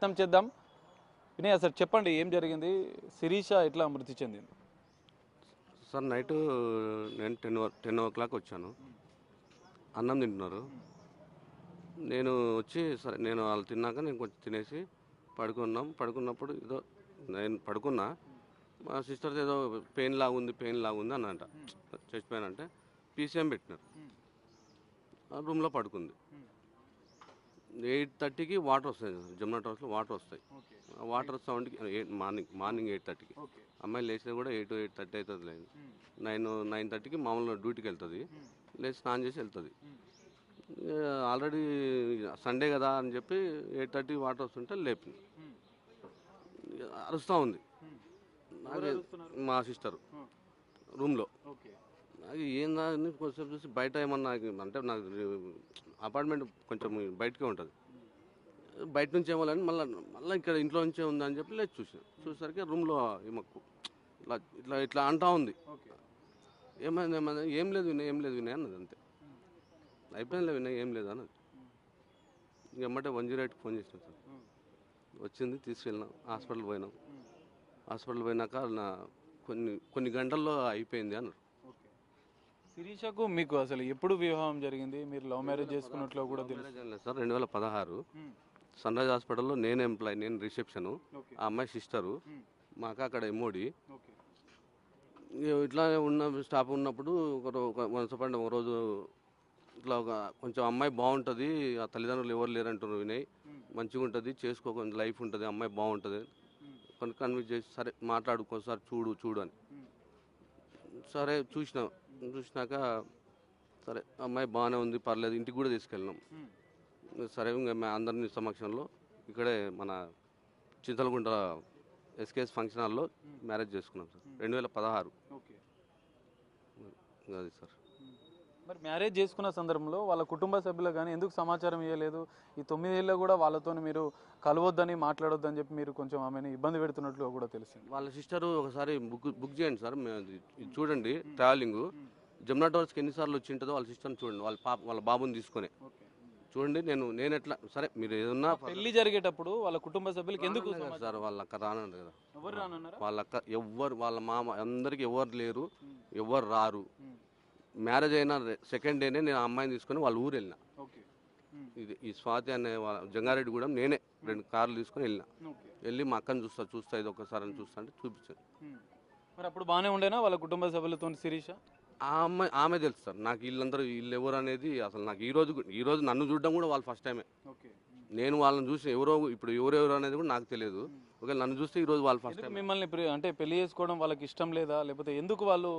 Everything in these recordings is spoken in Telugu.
ప్రయత్నం చేద్దాం. వినయ్ సార్ చెప్పండి, ఏం జరిగింది? శిరీష ఎట్లా మృతి చెందింది? సార్ నైట్ నేను 10 o'clock వచ్చాను. అన్నం తింటున్నారు. నేను వచ్చి సరే నేను వాళ్ళు తిన్నాక నేను కొంచెం తినేసి పడుకున్నప్పుడు ఏదో నేను పడుకున్నా. మా సిస్టర్ ఏదో పెయిన్ లాగుంది అన్నంట. చెస్ట్ పెయిన్ అంటే పీసీఎం పెట్టినారు. ఆ రూమ్లో పడుకుంది. 8:30కి వాటర్ వస్తాయి, జమునా టవర్స్లో వాటర్ వస్తాయి. ఆ వాటర్ సౌండ్కి మార్నింగ్ 8:30కి అమ్మాయి లేచినా కూడా 8:30 అవుతుంది. 9:30కి మామూలుగా డ్యూటీకి వెళ్తుంది. లేచి స్నానం చేసి వెళ్తుంది. ఆల్రెడీ సండే కదా అని చెప్పి 8:30 వాటర్ వస్తుంటే లేపింది. అరుస్తూ ఉంది. మా సిస్టర్ రూమ్లో. నాకు ఏందా అని కొంచెం చూసి బయట ఏమన్నా అంటే నాకు అపార్ట్మెంట్ కొంచెం బయటకే ఉంటుంది. బయట నుంచి ఏమో అని మళ్ళీ ఇక్కడ ఇంట్లో నుంచే ఉంది అని చెప్పి లేచి చూసేసరికి రూమ్లో ఈమెకు ఇట్లా అంటా ఉంది. ఏమైంది ఏం లేదు వినయ్ అన్నది. అంతే, అయిపోయిందిలే వినయ్, ఏం లేదు అన్నది. ఎమ్మటే 108కి ఫోన్ చేసినాం సార్. వచ్చింది, తీసుకెళ్ళినాం, హాస్పిటల్ పోయినాక కొన్ని గంటల్లో అయిపోయింది అన్నారు. శిరీషకు మీకు అసలు ఎప్పుడు వివాహం జరిగింది? మీరు లవ్ మ్యారేజ్ చేసుకున్నట్లు కూడా తెలుసు సార్. 2016 సన్ రైజ్ హాస్పిటల్లో నేను ఎంప్లాయ్, నేను రిసెప్షను, ఆ అమ్మాయి సిస్టరు, మాకు అక్కడ ఎంఓడి. ఇట్లా స్టాఫ్ ఉన్నప్పుడు ఒక రోజు ఇట్లా కొంచెం అమ్మాయి బాగుంటుంది, ఆ తల్లిదండ్రులు ఎవరు లేరంటారు వినయ్, మంచిగా ఉంటుంది, కొంచెం లైఫ్ ఉంటుంది, అమ్మాయి బాగుంటుంది కొన్ని కన్విన్స్ చేసి సరే మాట్లాడుకోసారి చూడు అని. సరే చూసినాక సరే అమ్మాయి బాగానే ఉంది, పర్లేదు, ఇంటికి కూడా తీసుకెళ్ళినాం. సరే ఇంకా అందరినీ సమక్షంలో ఇక్కడే మన చింతలగుంట ఎస్కేఎస్ ఫంక్షన్ హాల్లో మ్యారేజ్ చేసుకున్నాం సార్. 2016 అది సార్. మరి మ్యారేజ్ చేసుకున్న సందర్భంలో వాళ్ళ కుటుంబ సభ్యులు కానీ ఎందుకు సమాచారం ఇవ్వలేదు? ఈ 9 ఏళ్ళలో కూడా వాళ్ళతో మీరు కలవద్దని, మాట్లాడొద్దని చెప్పి మీరు కొంచెం ఆమెను ఇబ్బంది పెడుతున్నట్లు కూడా తెలిసింది. వాళ్ళ సిస్టరు ఒకసారి బుక్ చేయండి సార్, ఇది చూడండి, ట్రావెలింగ్ జమునా టవర్స్కి ఎన్నిసార్లు వచ్చి ఉంటుందో వాళ్ళ సిస్టర్ని చూడండి, వాళ్ళ బాబుని తీసుకొని చూడండి. నేను ఎట్లా సరే మీరు ఏదన్నా పెళ్లి జరిగేటప్పుడు వాళ్ళ కుటుంబ సభ్యులకి ఎందుకు సార్ వాళ్ళ అక్క రానండి కదా, ఎవరు రానన్నారా? వాళ్ళ అక్క వాళ్ళ మామ అందరికి ఎవరు లేరు, ఎవరు రారు. మ్యారేజ్ అయిన సెకండ్ డేనే నేను ఆ అమ్మాయిని తీసుకొని వాళ్ళ ఊరు వెళ్ళిన. ఈ స్వాతి అనే జంగారెడ్డి కూడా నేనే 2 కార్లు తీసుకొని వెళ్ళి మా అక్కని చూస్తా ఇది ఒకసారి అని చూస్తా అంటే చూపించాను. మరి అప్పుడు బాగానే ఉండేనా వాళ్ళ కుటుంబ సభ్యులతో శిరీష? ఆమె తెలుసు సార్ నాకు, వీళ్ళు ఎవరు అనేది అసలు నాకు ఈ రోజు నన్ను చూడడం కూడా వాళ్ళు ఫస్ట్ టైమే. నేను వాళ్ళని చూసి ఇప్పుడు ఎవరెవరు అనేది కూడా నాకు తెలియదు. ఒకవేళ నన్ను చూస్తే ఈ రోజు వాళ్ళు ఫస్ట్ టైం. మిమ్మల్ని అంటే పెళ్లి చేసుకోవడం వాళ్ళకి ఇష్టం లేదా, లేకపోతే ఎందుకు వాళ్ళు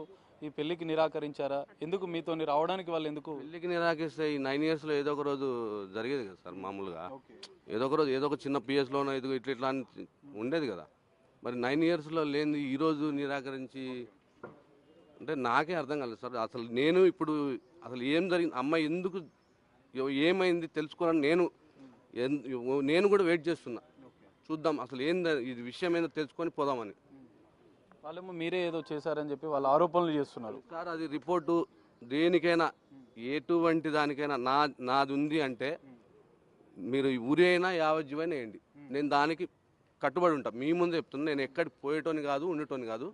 ఈ పెళ్లికి నిరాకరించారా? ఎందుకు మీతో రావడానికి వాళ్ళు ఎందుకు పెళ్లికి నిరాకరిస్తే ఈ 9 yearsలో ఏదో ఒక రోజు జరిగేది కదా సార్. మామూలుగా ఏదో ఒక రోజు ఏదో ఒక చిన్న పిఎస్లోనో ఇట్లా అని ఉండేది కదా. మరి 9 yearsలో లేని ఈరోజు నిరాకరించి అంటే నాకే అర్థం కాలేదు సార్. అసలు నేను ఇప్పుడు అసలు ఏం జరిగింది, అమ్మాయి ఎందుకు ఏమైంది తెలుసుకోవాలని నేను కూడా వెయిట్ చేస్తున్నా. చూద్దాం అసలు ఇది విషయం ఏందో తెలుసుకొని పోదామని. వాళ్ళేమో మీరే ఏదో చేశారని చెప్పి వాళ్ళు ఆరోపణలు చేస్తున్నారు సార్. అది రిపోర్టు దేనికైనా ఎటువంటి దానికైనా నాది ఉంది అంటే మీరు ఉరి అయినా యావజ్జీవైనా వేయండి, నేను దానికి కట్టుబడి ఉంటాను. మీ ముందు చెప్తున్నా, నేను ఎక్కడికి పోయేటోని కాదు, ఉండేటోని కాదు.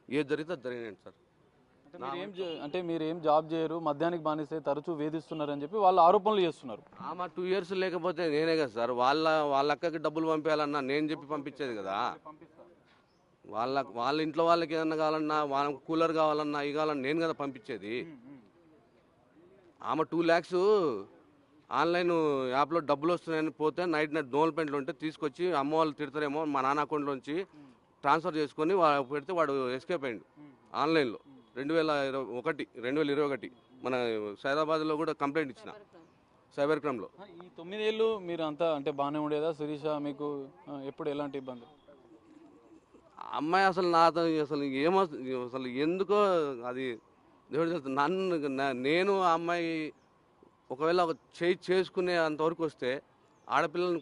ఏది జరిగితే అది జరిగినండి సార్. అంటే మీరేం జాబ్ చేయరు, మద్యానికి బానిస్తే తరచూ వేధిస్తున్నారని చెప్పి వాళ్ళు ఆరోపణలు చేస్తున్నారు. ఆమె 2 years లేకపోతే నేనే కదా సార్ వాళ్ళ అక్కకి డబ్బులు పంపించాలన్నా నేను చెప్పి పంపించేది కదా. వాళ్ళ ఇంట్లో వాళ్ళకి ఏదన్నా కావాలన్నా, వాళ్ళకి కూలర్ కావాలన్నా, ఇవి కావాలన్నా నేను కదా పంపించేది. ఆమె 2 lakhs ఆన్లైన్ యాప్లో డబ్బులు వస్తున్నాయని పోతే నైట్ డోల్పెంట్లు ఉంటే తీసుకొచ్చి అమ్మ వాళ్ళు తిడతారేమో మా నాన్న అకౌంట్లోంచి ట్రాన్స్ఫర్ చేసుకొని పెడితే వాడు ఎస్కేప్ అయ్యిండు ఆన్లైన్లో. 2021 మన సైదాబాద్లో కూడా కంప్లైంట్ ఇచ్చిన సైబర్ క్రైమ్లో. ఈ 9 ఏళ్ళు మీరు అంతా అంటే బాగానే ఉండేదా శిరీష? మీకు ఎప్పుడు ఎలాంటి ఇబ్బంది? అమ్మాయి అసలు నాతో అసలు ఎందుకో అది దేవుడు తెలుసు. నేను ఆ అమ్మాయి ఒకవేళ చేసుకునే అంతవరకు వస్తే ఆడపిల్లలను